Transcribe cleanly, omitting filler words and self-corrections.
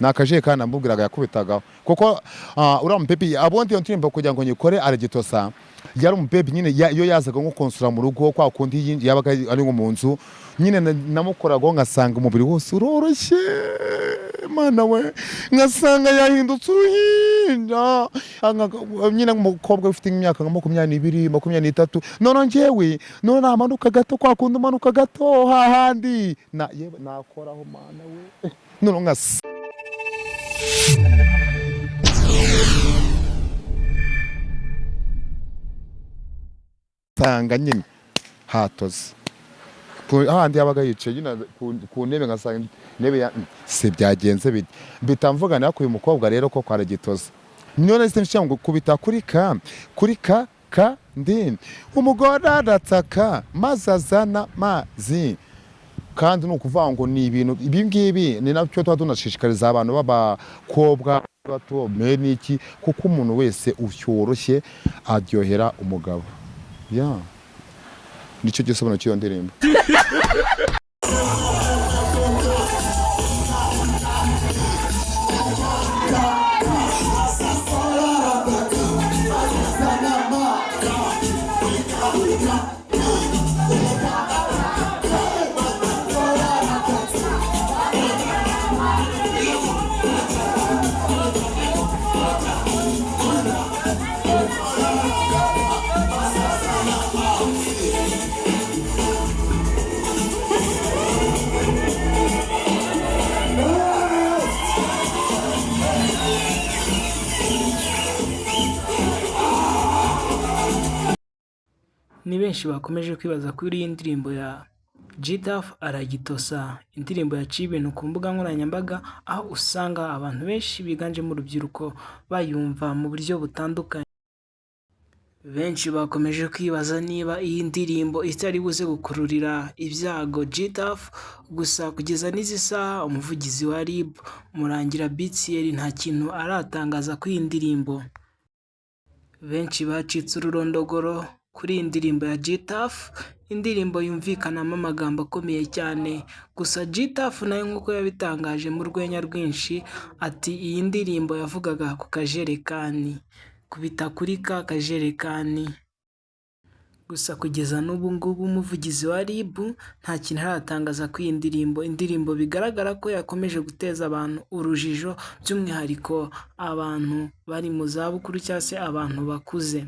nakajekana mbubwiraga yakubitagaho kuko uriya mupepi abundi iyo ndirimbo kugira ngo nyikore aragitosa yari umupepi nyine iyo yazaga nko konsura mu rugo kwa kundi yabaga ari nko mu nzu nyine namukoraga ngasanga umubiri wose uroroshye mana we ngasanga yahindutse uruhinja nyine umukobwa ufite imyaka nka 22 23 none njyewe none namanuka gato kwa kundi umanuka gato hahandi nakoraho mana we none ngasa tanga nyine hatoze ahandi yabaga yicaye nyine ku ntebe ngasanga intebe ya se byagenze bitamvuga nako uyu mukobwa rero ko kwaragitoza none se nshyira ngo kubita kuri ka ndi umugore arataka mazazana mazi kandi nukuvuga ngo ni ibintu ibi ngibi ni nacyo tuba tunashishikariza abantu b'abakobwa bato meniki kuko umuntu wese ucyoroshye aryohera umugabo nicyo gisobanuro cy'iyo ndirimbo. Ni benshi bakomeje kwibaza kuri iyi ndirimbo ya G TAFF aragitosa, indirimbo yaciye ibintu ku mbuga nkoranyambaga, aho usanga abantu benshi biganjemo urubyiruko bayumva mu buryo butandukanye. Benshi bakomeje kwibaza niba iyi ndirimbo itari buze gukururira ibyago G TAFF, gusa kugeza n'izi saha umuvugizi wa RIB Murangira THIERRY nta kintu aratangaza kuri iyi ndirimbo. Benshi bacitse ururondogoro kuri iyi ndirimbo ya G TAFF, indirimbo yumvikanamo amagambo akomeye cyane, gusa G TAFF nayo nk'uko yabitangaje mu rwenya rwinshi ati iyi ndirimbo yavugaga ku kajerekani, kubita kuri ka kajerekani. Gusa kugeza n'ubu ngubu umuvugizi wa RIB nta kintu aratangaza kuri iyi ndirimbo. Indirimbo bigaragara ko yakomeje guteza abantu urujijo, by'umwihariko abantu bari mu zabukuru cyangwa se abantu bakuze.